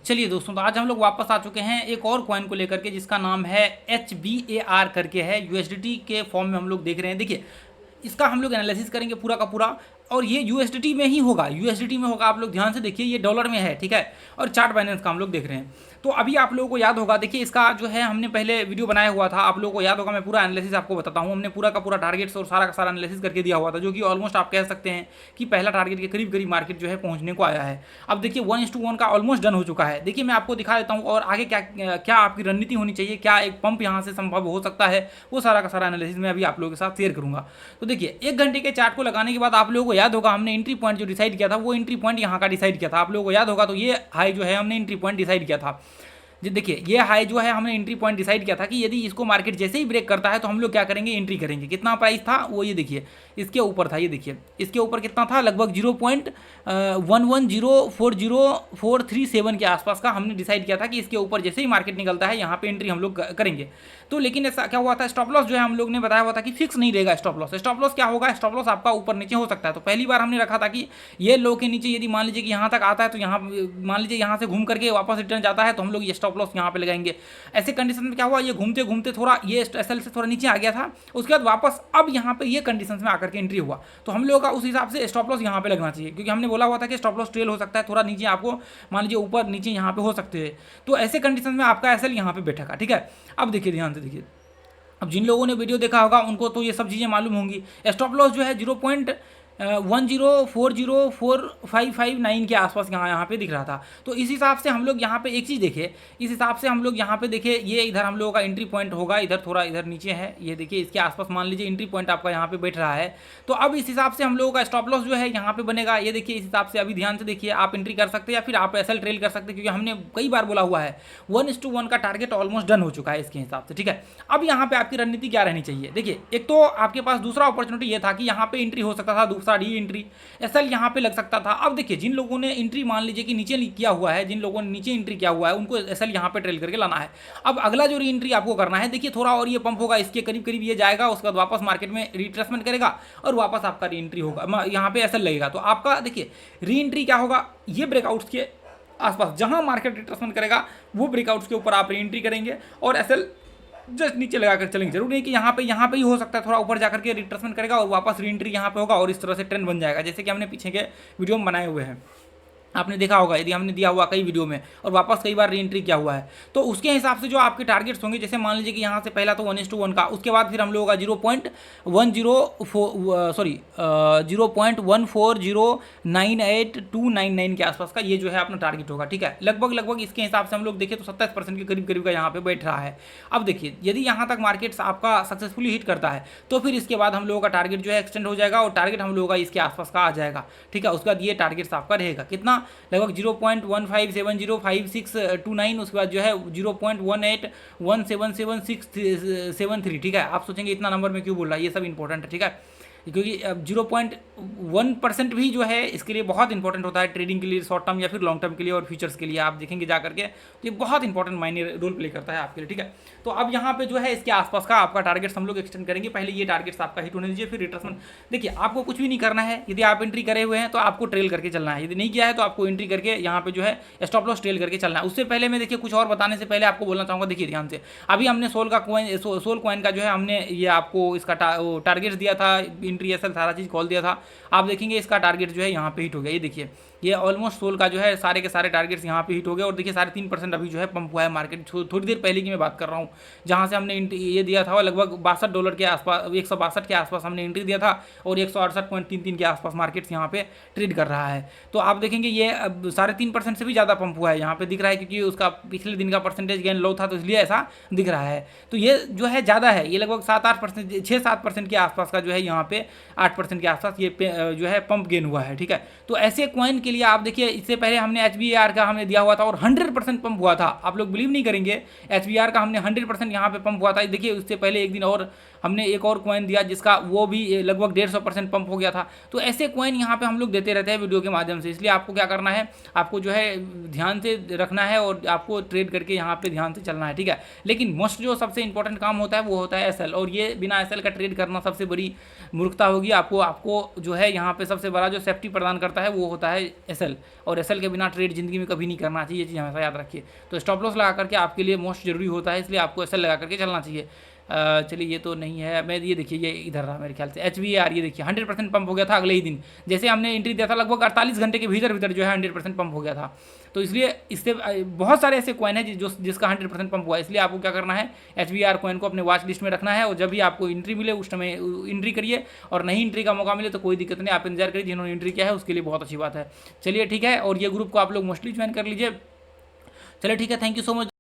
चलिए दोस्तों, तो आज हम लोग वापस आ चुके हैं एक और कॉइन को लेकर के, जिसका नाम है HBAR करके है। USDT के फॉर्म में हम लोग देख रहे हैं। देखिए, इसका हम लोग एनालिसिस करेंगे पूरा का पूरा, और ये USDT में ही होगा, USDT में होगा। आप लोग ध्यान से देखिए, ये डॉलर में है, ठीक है। और चार्ट बाइनेंस का हम लोग देख रहे हैं। तो अभी आप लोगों को याद होगा, देखिए इसका जो है हमने पहले वीडियो बनाया हुआ था, आप लोगों को याद होगा। मैं पूरा एनालिसिस आपको बताता हूँ। हमने पूरा का पूरा टारगेट्स और सारा का सारा एनालिसिस करके दिया हुआ था, जो कि ऑलमोस्ट आप कह सकते हैं कि पहला टारगेट के करीब करीब मार्केट जो है पहुंचने को आया है। अब देखिए 1:1 का ऑलमोस्ट डन हो चुका है। देखिए मैं आपको दिखा देता हूँ, और आगे क्या क्या आपकी रणनीति होनी चाहिए, क्या एक पंप यहाँ से संभव हो सकता है, वो सारा का सारा एनालिसिस मैं अभी आप लोगों के साथ शेयर करूँगा। तो देखिए, 1 घंटे के चार्ट को लगाने के बाद आप लोगों को याद होगा, हमने एंट्री पॉइंट जो डिसाइड किया था, वो एंट्री पॉइंट यहाँ का डिसाइड किया था। आप लोगों को याद होगा, तो ये हाई जो है हमने एंट्री पॉइंट डिसाइड किया था। जी देखिए, ये हाई जो है हमने एंट्री पॉइंट डिसाइड किया था कि यदि इसको मार्केट जैसे ही ब्रेक करता है तो हम लोग क्या करेंगे, एंट्री करेंगे। कितना प्राइस था वो, ये देखिए इसके ऊपर था। ये देखिए इसके ऊपर कितना था, लगभग 0.11040437 के आसपास का हमने डिसाइड किया था कि इसके ऊपर जैसे ही मार्केट निकलता है यहाँ पे एंट्री हम लोग करेंगे। तो लेकिन ऐसा क्या हुआ था, स्टॉप लॉस जो है हम लोग ने बताया हुआ था कि फिक्स नहीं रहेगा स्टॉप लॉस। स्टॉप लॉस क्या होगा, स्टॉप लॉस आपका ऊपर नीचे हो सकता है। तो पहली बार हमने रखा था कि ये लो के नीचे यदि मान लीजिए कि यहाँ तक आता है, तो यहाँ मान लीजिए यहाँ से घूम करके वापस रिटर्न जाता है, तो हम लोग ये स्टॉप लॉस यहाँ पे लगाएंगे। ऐसे कंडीशन में क्या हुआ, ये घूमते घूमते थोड़ा ये एसएल से थोड़ा नीचे आ गया था, उसके बाद वापस अब यहाँ पे ये कंडीशन में आकर के एंट्री हुआ। तो हम लोगों का उस हिसाब से स्टॉप लॉस यहाँ पे लगना चाहिए, क्योंकि हमने बोला हुआ था कि स्टॉप लॉस ट्रेल हो सकता है, थोड़ा नीचे आपको मान लीजिए ऊपर नीचे यहाँ पे हो सकते हैं। तो ऐसे कंडीशन में आपका एसएल यहाँ पे बैठा, ठीक है। अब देखिए ध्यान से देखिए, अब जिन लोगों ने वीडियो देखा होगा उनको तो ये सब चीज़ें मालूम होंगी। स्टॉप लॉस जो है 0.1040455 के आसपास यहाँ पे दिख रहा था। तो इस हिसाब से हम लोग यहाँ पे एक चीज़ देखें, इस हिसाब से हम लोग यहाँ पे देखें, ये इधर हम लोगों का एंट्री पॉइंट होगा, इधर थोड़ा इधर नीचे है, ये देखिए इसके आसपास मान लीजिए एंट्री पॉइंट आपका यहाँ पे बैठ रहा है। तो अब इस हिसाब से हम लोगों का स्टॉप लॉस जो है यहाँ पे बनेगा। ये देखिए इस हिसाब से अभी ध्यान से देखिए, आप एंट्री कर सकते हैं या फिर आप एसएल ट्रेल कर सकते हैं, क्योंकि हमने कई बार बोला हुआ है 1:1 का टारगेट ऑलमोस्ट डन हो चुका है इसके हिसाब से, ठीक है। अब यहाँ पे आपकी रणनीति क्या रहनी चाहिए, देखिए एक तो आपके पास दूसरा अपॉर्चुनिटी ये था कि यहाँ पे एंट्री हो सकता था, दूसरा डी एंट्री एसएल यहाँ पे लग सकता था। अब देखिए, जिन लोगों ने एंट्री मान लीजिए कि नीचे किया हुआ है, जिन लोगों ने नीचे एंट्री किया हुआ है, उनको एसएल यहाँ पे ट्रेल करके लाना है। अब अगला जो री एंट्री आपको करना है, देखिए थोड़ा और ये पंप होगा, इसके करीब करीब ये जाएगा, उसके बाद वापस मार्केट में रिट्रेसमेंट करेगा और वापस आपका री एंट्री होगा, यहाँ पे एसएल लगेगा। तो आपका देखिए री एंट्री क्या होगा, ये ब्रेकआउट्स के आसपास जहां मार्केट रिट्रेसमेंट करेगा वो ब्रेकआउट्स के ऊपर आप री एंट्री करेंगे और एसएल जस्ट नीचे लगा कर चलेंगे। जरूर नहीं कि यहाँ पे ही हो सकता है, थोड़ा ऊपर जाकर के रिट्रेसमेंट करेगा और वापस री एंट्री यहाँ पे होगा, और इस तरह से ट्रेंड बन जाएगा, जैसे कि हमने पीछे के वीडियो में बनाए हुए हैं। आपने देखा होगा, यदि हमने दिया हुआ कई वीडियो में और वापस कई बार री एंट्री किया हुआ है, तो उसके हिसाब से जो आपके टारगेट्स होंगे, जैसे मान लीजिए कि यहाँ से पहला तो 1:1 का, उसके बाद फिर हम लोगों का 0.14098,299 के आसपास का ये जो है अपना टारगेट होगा, ठीक है। लगभग इसके हिसाब से हम लोग देखें तो 27% के करीब करीब का यहाँ पे बैठ रहा है। अब देखिए, यदि यहाँ तक मार्केट्स आपका सक्सेसफुली हिट करता है, तो फिर इसके बाद हम लोगों का टारगेट जो है एक्सटेंड हो जाएगा और टारगेट हम लोगों का इसके आसपास का आ जाएगा, ठीक है। उसके बाद ये टारगेट आपका रहेगा कितना, लगभग 0.15705629, उसके बाद जो है 0.181777673, ठीक है। आप सोचेंगे इतना नंबर में क्यों बोल रहा है, ये सब इंपॉर्टेंट है, ठीक है, क्योंकि 0.1% भी जो है इसके लिए बहुत इंपॉर्टेंट होता है, ट्रेडिंग के लिए, शॉर्ट टर्म या फिर लॉन्ग टर्म के लिए और फ्यूचर्स के लिए। आप देखेंगे जा करके तो ये बहुत इंपॉर्टेंट मायने रोल प्ले करता है आपके लिए, ठीक है। तो अब यहाँ पे जो है इसके आसपास का आपका टारगेट्स हम लोग एक्सटेंड करेंगे। पहले ये टारगेट्स आपका हिट होने दीजिए, फिर रिट्रेसमेंट। देखिए आपको कुछ भी नहीं करना है, यदि आप एंट्री करे हुए हैं तो आपको ट्रेल करके चलना है, यदि नहीं किया है तो आपको एंट्री करके यहाँ पे जो है स्टॉप लॉस ट्रेल करके चलना है। उससे पहले मैं देखिए कुछ और बताने से पहले आपको बोलना चाहूँगा, देखिए ध्यान से, अभी हमने सोल कॉइन का जो है हमने ये आपको इसका टारगेट्स दिया था, एंट्री एसएल सारा चीज़ कॉल दिया था। आप देखेंगे इसका टारगेट जो है यहाँ पे हिट हो गया, ये देखिए ये ऑलमोस्ट सोल का जो है सारे के सारे टारगेट्स यहाँ पे हिट हो गए, और देखिए 3.5% अभी जो है पंप हुआ है मार्केट। थोड़ी देर पहले की मैं बात कर रहा हूँ, जहाँ से हमने ये दिया था लगभग $62 के आसपास, 162 के आसपास हमने एंट्री दिया था, और 168.33 के आसपास मार्केट्स यहाँ पे ट्रेड कर रहा है। तो आप देखेंगे ये 3.5% से भी ज़्यादा पंप हुआ है, यहाँ पे दिख रहा है, क्योंकि उसका पिछले दिन का परसेंटेज गेन लो था, तो इसलिए ऐसा दिख रहा है। तो ये जो है ज़्यादा है, ये लगभग 7-8%, 6-7% के आसपास का जो है, यहाँ पे 8% के आसपास ये जो है पंप गेन हुआ है, ठीक है। तो ऐसे कॉइन के लिए आप देखिए, इससे पहले हमने HBAR का हमने दिया हुआ था और 100% पंप हुआ था। आप लोग बिलीव नहीं करेंगे, HBAR का हमने 100% यहाँ पे पंप हुआ था। देखिए उससे पहले एक दिन और हमने एक और कॉइन दिया जिसका वो भी लगभग 150% पंप हो गया था। तो ऐसे कॉइन यहाँ पे हम लोग देते रहते हैं वीडियो के माध्यम से, इसलिए आपको क्या करना है, आपको जो है ध्यान से रखना है और आपको ट्रेड करके यहाँ पे ध्यान से चलना है, ठीक है। लेकिन मोस्ट जो सबसे इंपॉर्टेंट काम होता है वो होता है एसएल, और ये बिना एसएल का ट्रेड करना सबसे बड़ी मूर्खता होगी। आपको जो है यहाँ पे सबसे बड़ा जो सेफ्टी प्रदान करता है वो होता है एसएल, और एसएल के बिना ट्रेड जिंदगी में कभी नहीं करना चाहिए, ये चीज़ हमेशा याद रखिए। तो स्टॉप लॉस लगा करके आपके लिए मोस्ट जरूरी होता है, इसलिए आपको एसएल लगा करके चलना चाहिए। चलिए ये तो नहीं है, मैं ये देखिए ये इधर रहा मेरे ख्याल से HBAR, ये देखिए 100% पंप हो गया था अगले ही दिन, जैसे हमने एंट्री दिया था लगभग 48 घंटे के भीतर भीतर जो है 100% पंप हो गया था। तो इसलिए इससे बहुत सारे ऐसे कॉइन है जिसका 100% पंप हुआ है, इसलिए आपको क्या करना है, HBAR कॉइन को अपने वॉच लिस्ट में रखना है, और जब भी आपको एंट्री मिले उस समय एंट्री करिए, और नहीं एंट्री का मौका मिले तो कोई दिक्कत नहीं, आप इंतजार करिए, जिन्होंने एंट्री किया है उसके लिए बहुत अच्छी बात है। चलिए ठीक है, और ये ग्रुप को आप लोग मोस्टली ज्वाइन कर लीजिए। चलिए ठीक है, थैंक यू सो मच।